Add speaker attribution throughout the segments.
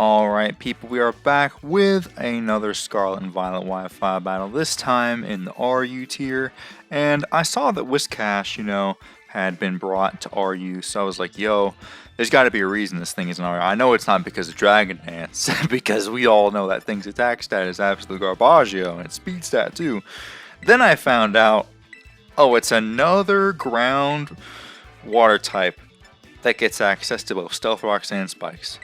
Speaker 1: Alright people, we are back with another Scarlet and Violet Wi-Fi battle, this time in the RU tier, and I saw that Whiscash, had been brought to RU, so I was like, yo, there's got to be a reason this thing is in RU. I know it's not because of Dragon Dance, because we all know that thing's attack stat is absolute garbaggio, and its speed stat too. Then I found out, oh, it's another ground water type that gets access to both Stealth Rocks and Spikes.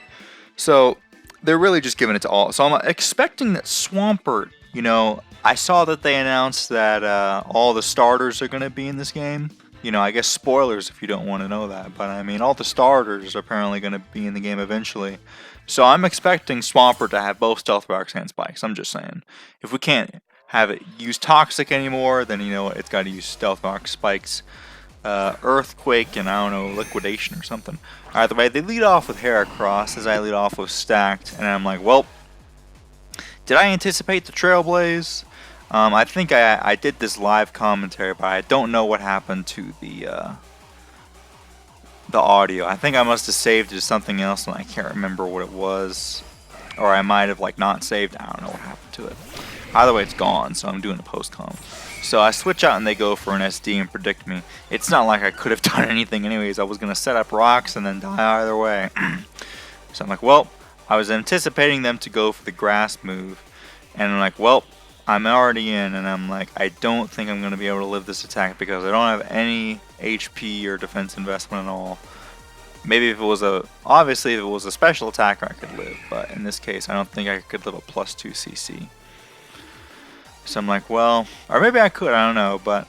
Speaker 1: So they're really just giving it to all. So I'm expecting that Swampert, I saw that they announced that all the starters are going to be in this game. I guess spoilers if you don't want to know that. But I mean, all the starters are apparently going to be in the game eventually. So I'm expecting Swampert to have both Stealth Rocks and Spikes. I'm just saying. If we can't have it use Toxic anymore, then it's got to use Stealth Rocks, Spikes, Earthquake, and I don't know, Liquidation or something. Either way, they lead off with Heracross as I lead off with Stacked, and I'm like, well, did I anticipate the Trailblaze? I think I did this live commentary, but I don't know what happened to the audio. I think I must have saved it to something else, and I can't remember what it was, or I might have not saved. I don't know what happened to it. Either way, it's gone, so I'm doing a post-com. So I switch out and they go for an SD and predict me. It's not like I could have done anything anyways. I was going to set up rocks and then die either way. So I'm like, well, I was anticipating them to go for the grass move. And I'm like, well, I'm already in. And I'm like, I don't think I'm going to be able to live this attack because I don't have any HP or defense investment at all. Maybe if it was obviously if it was a special attacker I could live. But in this case, I don't think I could live a +2 CC. So I'm like, well, or maybe I could, I don't know, but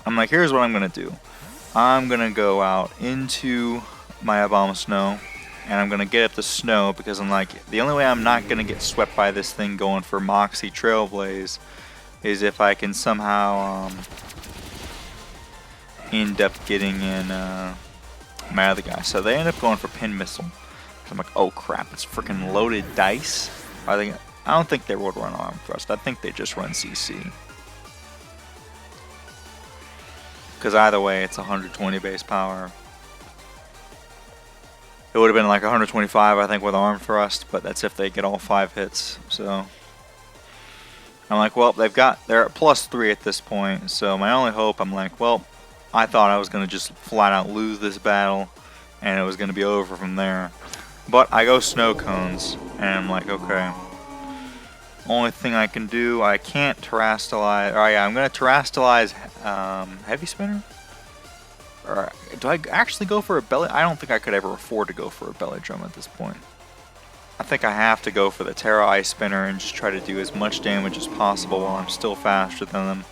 Speaker 1: I'm like, here's what I'm going to do. I'm going to go out into my Abomasnow, and I'm going to get up the snow, because I'm like, the only way I'm not going to get swept by this thing going for Moxie Trailblaze is if I can somehow end up getting in my other guy. So they end up going for Pin Missile. So I'm like, oh crap, it's freaking loaded dice. I don't think they would run Arm Thrust. I think they just run CC. Because either way, it's 120 base power. It would have been like 125, I think, with Arm Thrust, but that's if they get all 5 hits. So I'm like, well, they're at +3 at this point. So my only hope, I'm like, well, I thought I was going to just flat out lose this battle, and it was going to be over from there. But I go Snow Cones, and I'm like, okay. Only thing I can do, I can't Terrastalize. Oh yeah, I'm gonna Terrastalize Heavy Spinner. Or do I actually go for a belly? I don't think I could ever afford to go for a belly drum at this point. I think I have to go for the Terra Ice Spinner and just try to do as much damage as possible while I'm still faster than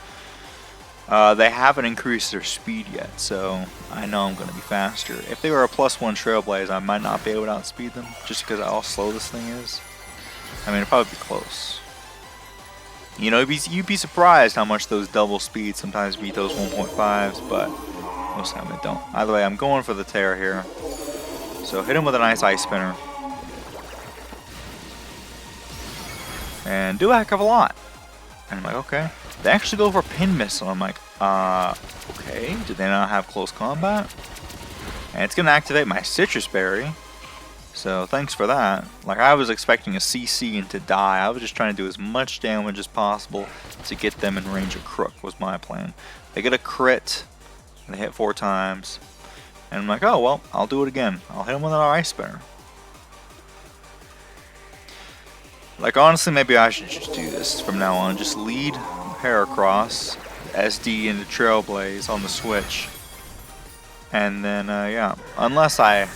Speaker 1: them. They haven't increased their speed yet, so I know I'm gonna be faster. If they were a +1 Trailblaze, I might not be able to outspeed them, just because of how slow this thing is. I mean, it'd probably be close. You'd be surprised how much those double speeds sometimes beat those 1.5s, but most of the time they don't. Either way, I'm going for the Terra here. So hit him with a nice Ice Spinner. And do a heck of a lot. And I'm like, okay. They actually go for Pin Missile. I'm like, okay. Did they not have close combat? And it's going to activate my Citrus Berry. So thanks for that. Like, I was expecting a CC and to die. I was just trying to do as much damage as possible to get them in range of Crook was my plan. They get a crit, and they hit 4 times. And I'm like, oh well, I'll do it again. I'll hit them with another Ice Spinner. Like, honestly, maybe I should just do this from now on. Just lead Heracross, SD into Trailblaze on the switch. And then, yeah, unless I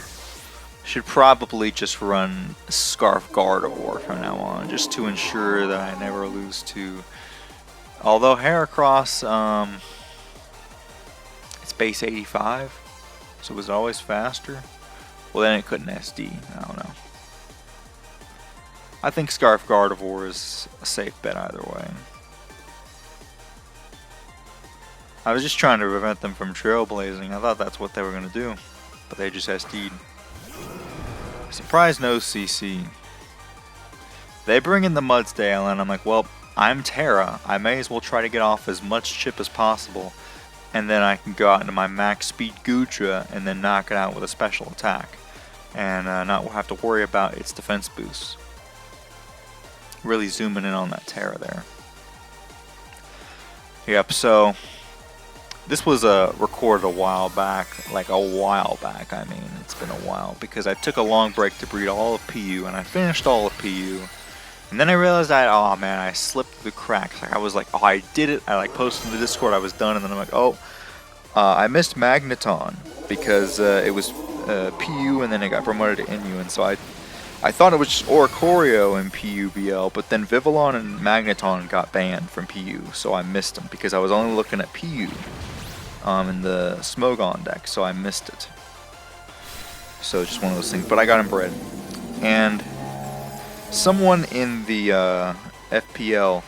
Speaker 1: should probably just run Scarf Gardevoir from now on, just to ensure that I never lose to. Although Heracross, it's base 85, so it was always faster. Well, then it couldn't SD. I don't know. I think Scarf Gardevoir is a safe bet either way. I was just trying to prevent them from Trailblazing. I thought that's what they were going to do, but they just SD'd. Surprise no CC. They bring in the Mudsdale, and I'm like, well, I'm Terra. I may as well try to get off as much chip as possible, and then I can go out into my max speed Goodra and then knock it out with a special attack. and not have to worry about its defense boosts. Really zooming in on that Terra there. Yep, so this was recorded a while back, like a while back. I mean, it's been a while because I took a long break to breed all of PU, and I finished all of PU. And then I realized oh man, I slipped through the cracks. Like I was like, oh, I did it. I like posted in the Discord, I was done, and then I'm like, oh, I missed Magneton because it was PU, and then it got promoted to NU, and so I thought it was just Oricorio in PUBL, but then Vivillon and Magneton got banned from PU, so I missed them because I was only looking at PU in the Smogon deck, so I missed it. So just one of those things, but I got him bred. And someone in the FPL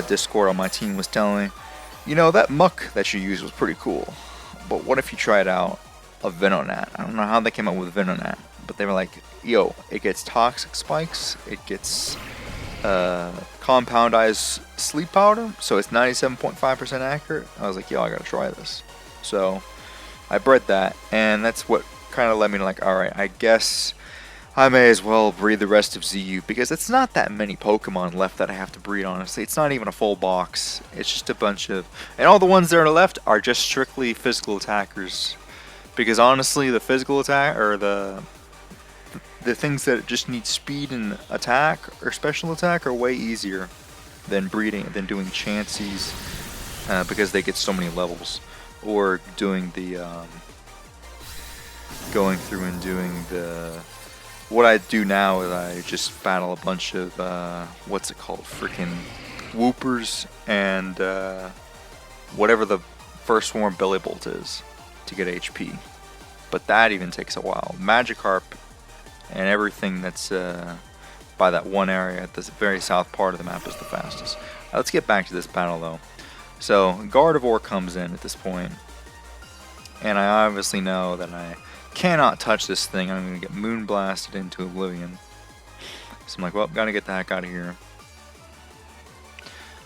Speaker 1: Discord on my team was telling me, you know, that muck that you used was pretty cool, but what if you tried out a Venonat? I don't know how they came up with Venonat, but they were like, yo, it gets toxic spikes, it gets compoundized sleep powder, so it's 97.5% accurate. I was like, yo, I gotta try this. So I bred that, and that's what kind of led me to like, alright, I guess I may as well breed the rest of ZU, because it's not that many Pokemon left that I have to breed, honestly. It's not even a full box. It's just a bunch of... And all the ones that are left are just strictly physical attackers. Because honestly, the physical attack, or the things that just need speed and attack, or special attack, are way easier than breeding, than doing Chanseys, because they get so many levels. Or doing the... going through and doing the... What I do now is I just battle a bunch of, what's it called, freaking Whoopers and whatever the first form Billybolt is to get HP. But that even takes a while. Magikarp and everything that's by that one area at the very south part of the map is the fastest. Let's get back to this battle though. So Gardevoir comes in at this point, and I obviously know that I cannot touch this thing. I'm going to get moon blasted into oblivion. So I'm like, well, gotta get the heck out of here.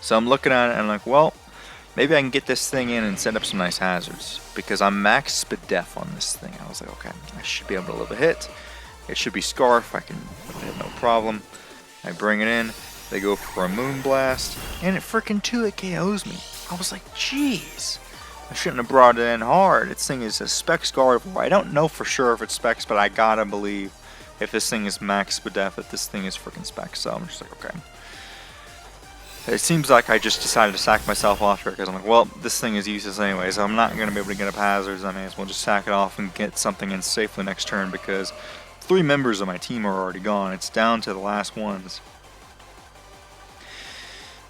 Speaker 1: So I'm looking at it and I'm like, well, maybe I can get this thing in and set up some nice hazards, because I'm max Spadef on this thing. I was like, okay, I should be able to live a hit. It should be Scarf. I can live a hit, no problem. I bring it in. They go for a moon blast, and it freaking 2-hit KOs me. I was like, jeez. I shouldn't have brought it in hard. This thing is a Specs Gardevoir. I don't know for sure if it's Specs, but I gotta believe if this thing is max Spadef that this thing is freaking Specs. So I'm just like, okay. It seems like I just decided to sack myself off here because I'm like, well, this thing is useless anyway, so I'm not going to be able to get up hazards. I may as well just sack it off and get something in safely next turn, because 3 members of my team are already gone. It's down to the last ones.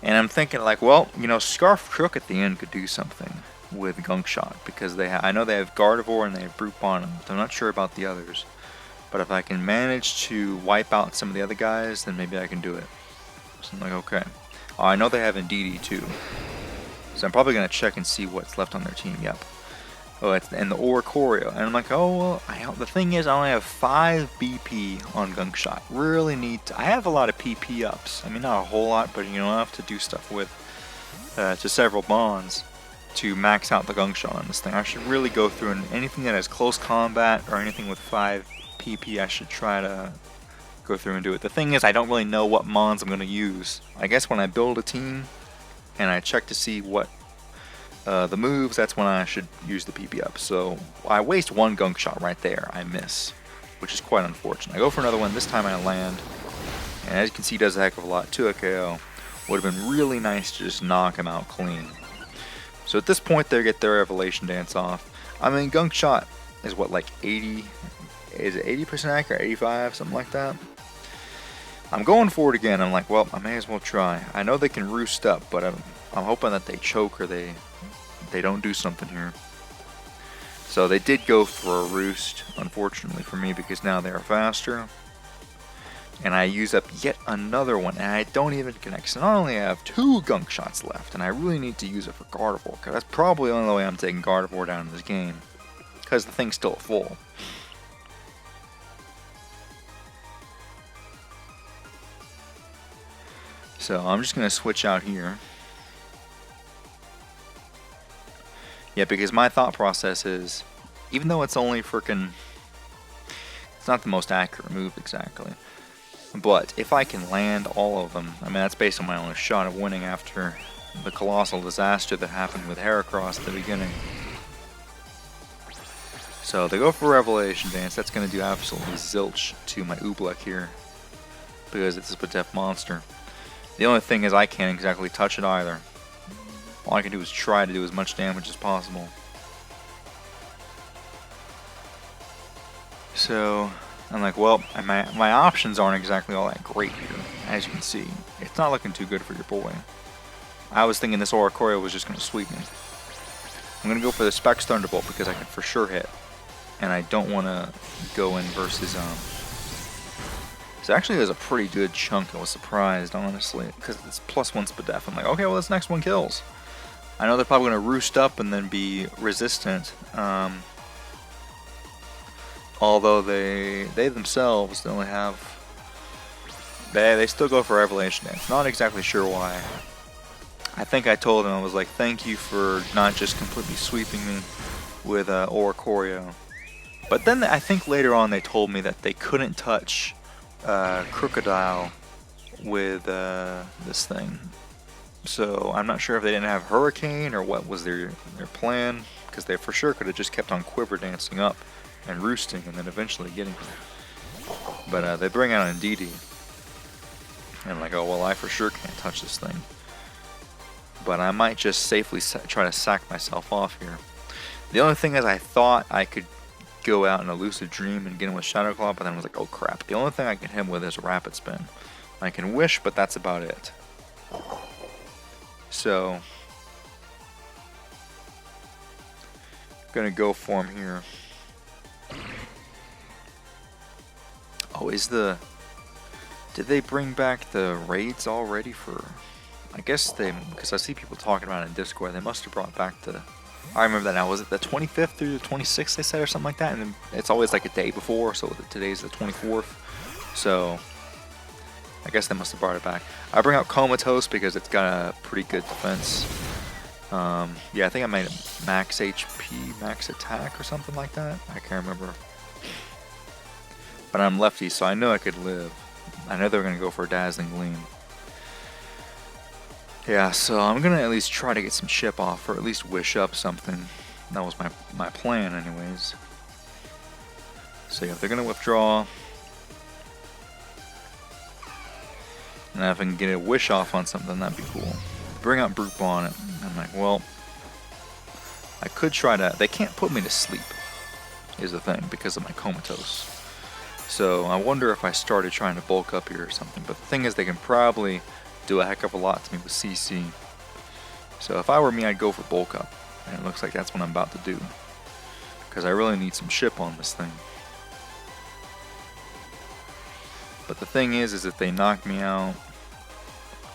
Speaker 1: And I'm thinking like, well, you know, Scarf Crook at the end could do something with Gunk Shot, because I know they have Gardevoir and they have Brute Bottom. I'm not sure about the others, but if I can manage to wipe out some of the other guys, then maybe I can do it. So I'm like, okay. Oh, I know they have Indeedee too, so I'm probably gonna check and see what's left on their team. Yep. Oh, and the Oricorio, and I'm like, oh well. The thing is, I only have 5 BP on Gunk Shot. Really need to. I have a lot of PP ups. I mean, not a whole lot, but you know, I have to do stuff with to several bonds to max out the Gunk Shot on this thing. I should really go through, and anything that has close combat or anything with 5 PP, I should try to go through and do it. The thing is, I don't really know what mons I'm going to use. I guess when I build a team and I check to see what the moves, that's when I should use the PP up. So I waste 1 Gunk Shot right there. I miss, which is quite unfortunate. I go for another one. This time I land, and as you can see, he does a heck of a lot. 2 KO. Would have been really nice to just knock him out clean. So at this point, they get their Revelation Dance off. I mean, Gunk Shot is what, like 80? Is it 80% accurate? 85? Something like that? I'm going for it again. I'm like, well, I may as well try. I know they can roost up, but I'm hoping that they choke or they don't do something here. So they did go for a roost, unfortunately for me, because now they are faster. And I use up yet another one, and I don't even connect. So not only I have 2 Gunk Shots left, and I really need to use it for Gardevoir, because that's probably the only way I'm taking Gardevoir down in this game, because the thing's still full. So I'm just going to switch out here. Yeah, because my thought process is, even though it's only freaking... not the most accurate move exactly. But if I can land all of them, I mean, that's based on my only shot of winning after the colossal disaster that happened with Heracross at the beginning. So they go for Revelation Dance. That's going to do absolutely zilch to my Oobleck here, because it's a Spadef monster. The only thing is I can't exactly touch it either. All I can do is try to do as much damage as possible. So I'm like, well, my options aren't exactly all that great here. As you can see, it's not looking too good for your boy. I was thinking this Oricorio was just going to sweep me. I'm going to go for the Specs Thunderbolt because I can for sure hit. And I don't want to go in versus... So actually there's a pretty good chunk. I was surprised, honestly, because it's +1 Spadef. I'm like, okay, well, this next one kills. I know they're probably going to roost up and then be resistant. Although they themselves only have... They still go for Revelation Dance. Not exactly sure why. I think I told them, I was like, thank you for not just completely sweeping me with Oricorio. But then I think later on they told me that they couldn't touch Crocodile with this thing. So I'm not sure if they didn't have Hurricane or what was their plan, because they for sure could have just kept on Quiver Dancing up and roosting and then eventually getting me. But they bring out Ndidi. And I'm like, oh, well, I for sure can't touch this thing. But I might just safely try to sack myself off here. The only thing is I thought I could go out in a Lucid Dream and get him with Shadow Claw, but then I was like, oh crap. The only thing I can hit him with is a Rapid Spin. I can Wish, but that's about it. So, gonna go for him here. Oh, did they bring back the raids already for... I guess because I see people talking about it in Discord, they must have brought back the... I remember that now. Was it the 25th through the 26th they said or something like that? And then it's always like a day before, so today's the 24th. So, I guess they must have brought it back. I bring out Comatose because it's got a pretty good defense. Yeah, I think I made it max HP, max attack or something like that. I can't remember. But I'm lefty, so I know I could live. I know they're going to go for a Dazzling Gleam. Yeah, so I'm going to at least try to get some chip off, or at least wish up something. That was my plan anyways. So yeah, if they're going to withdraw, and if I can get a wish off on something, that'd be cool. Bring out Brute Bonnet. I'm like, well, I could try to... They can't put me to sleep, is the thing, because of my Comatose. So I wonder if I started trying to bulk up here or something. But the thing is, they can probably do a heck of a lot to me with CC. So if I were me, I'd go for bulk up. And it looks like that's what I'm about to do. Because I really need some chip on this thing. But the thing is if they knock me out...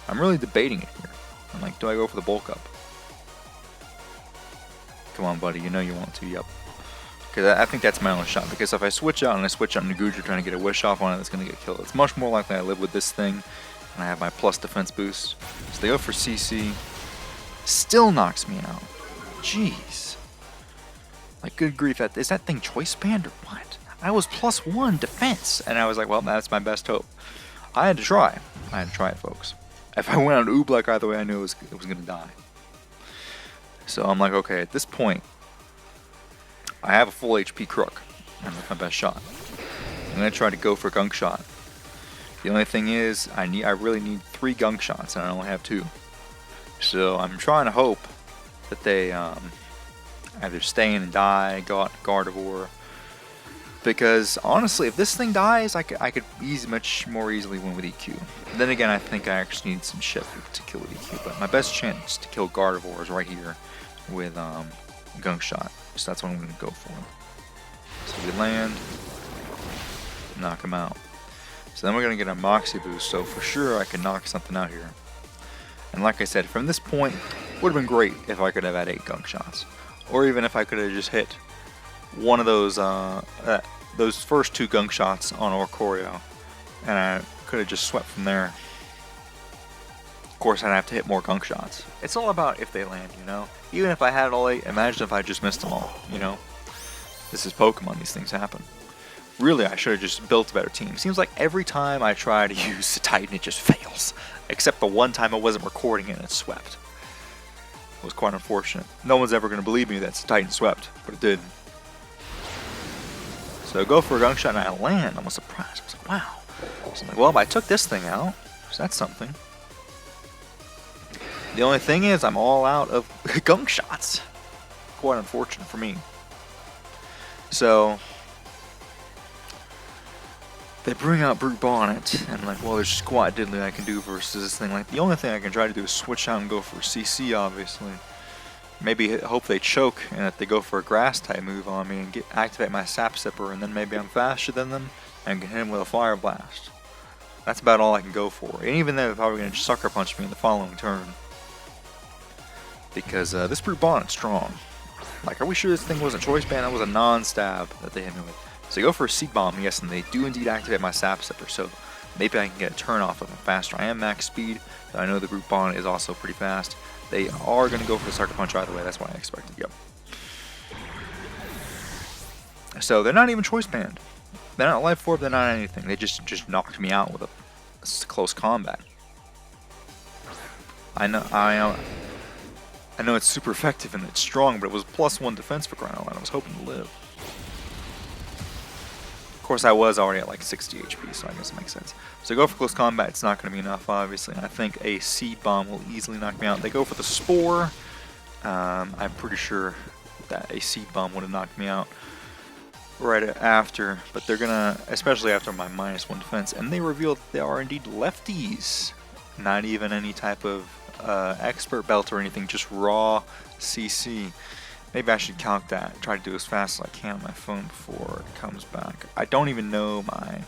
Speaker 1: I'm really debating it here. I'm like, do I go for the bulk up? Come on, buddy. You know you want to. Yep. Because I think that's my only shot. Because if I switch out and I switch out Nguja trying to get a wish off on it, it's going to get killed. It's much more likely I live with this thing and I have my plus defense boost. So they go for CC. Still knocks me out. Jeez. Like, good grief. Is that thing choice banned or what? I was +1 defense. And I was like, well, that's my best hope. I had to try. I had to try it, folks. If I went on Oobleck either way, I knew it was going to die. So I'm like, okay, at this point, I have a full HP Crook, and that's my best shot. I'm going to try to go for Gunk Shot. The only thing is, I really need 3 Gunk Shots, and I only have 2. So I'm trying to hope that they either stay in and die, Gardevoir. Because honestly, if this thing dies, I could much more easily win with EQ. And then again, I think I actually need some shit to kill with EQ. But my best chance to kill Gardevoir is right here with Gunk Shot. So that's what I'm going to go for. So we land, knock him out. So then we're going to get a Moxie boost, so for sure I can knock something out here. And like I said, from this point, it would have been great if I could have had 8 Gunk Shots. Or even if I could have just hit one of those first 2 Gunk Shots on Oricorio, and I could have just swept from there. Of course, I'd have to hit more Gunk Shots. It's all about if they land, you know? Even if I had all 8, imagine if I just missed them all, you know? This is Pokemon, these things happen. Really, I should have just built a better team. Seems like every time I try to use Cetitan, it just fails. Except the one time I wasn't recording it and it swept. It was quite unfortunate. No one's ever going to believe me that Cetitan swept, but it did. So I go for a gunk shot and I land. I was surprised. I was like, wow. So I'm like, well, if I took this thing out, so that's something. The only thing is I'm all out of gunk shots. Quite unfortunate for me. So they bring out Brute Bonnet, and I'm like, well, there's squat diddly I can do versus this thing. Like, the only thing I can try to do is switch out and go for CC, obviously. Maybe hope they choke, and if they go for a grass type move on me and activate my Sap Sipper, and then maybe I'm faster than them and can hit them with a Fire Blast. That's about all I can go for. And even then, they're probably going to Sucker Punch me in the following turn. Because this Brute Bonnet's strong. Like, are we sure this thing wasn't Choice Band? That was a non-stab that they hit me with. So I go for a Seed Bomb, yes, and they do indeed activate my Sap Sipper, so maybe I can get a turn off of them faster. I am max speed, so I know the Brute Bonnet is also pretty fast. They are going to go for the Sucker Punch either way, that's what I expected, yep. So they're not even Choice Band. They're not Life Orb, they're not anything. They just knocked me out with a close combat. I know it's super effective and it's strong, but it was +1 defense for crying out loud. I was hoping to live. Of course, I was already at like 60 HP, so I guess it makes sense. So go for close combat, it's not going to be enough, obviously. And I think a Seed Bomb will easily knock me out. They go for the Spore. I'm pretty sure that a Seed Bomb would have knocked me out right after. But they're going to, especially after my -1 defense. And they revealed they are indeed lefties. Not even any type of expert belt or anything, just raw CC. Maybe I should calc that, try to do as fast as I can on my phone before it comes back. I don't even know my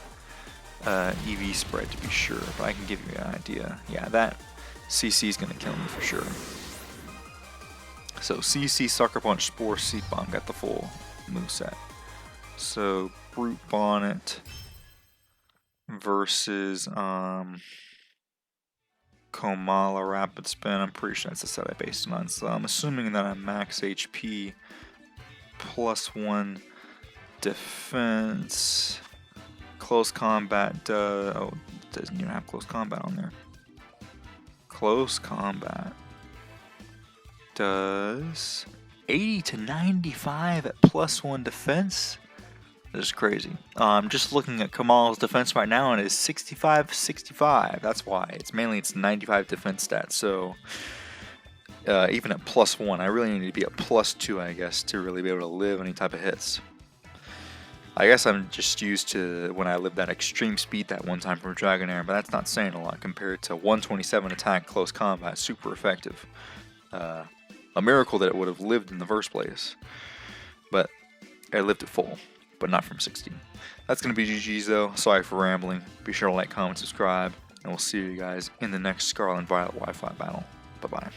Speaker 1: EV spread to be sure, but I can give you an idea. Yeah, that CC is going to kill me for sure. So CC, Sucker Punch, Spore, Seed Bomb, got the full moveset. So Brute Bonnet versus Komala Rapid Spin. I'm pretty sure that's the set I based it on. So I'm assuming that I'm max HP +1 defense. Close combat. Oh, it doesn't even have close combat on there. Close combat does 80 to 95 at +1 defense. This is crazy. I'm just looking at Kamal's defense right now, and it's 65-65. That's why. It's 95 defense stats. So even at +1, I really need to be at +2, I guess, to really be able to live any type of hits. I guess I'm just used to when I lived that extreme speed that one time from Dragonair, but that's not saying a lot compared to 127 attack, close combat, super effective. A miracle that it would have lived in the first place. But I lived it full. But not from 16. That's going to be GG's though. Sorry for rambling. Be sure to like, comment, subscribe, and we'll see you guys in the next Scarlet and Violet Wi-Fi battle. Bye-bye.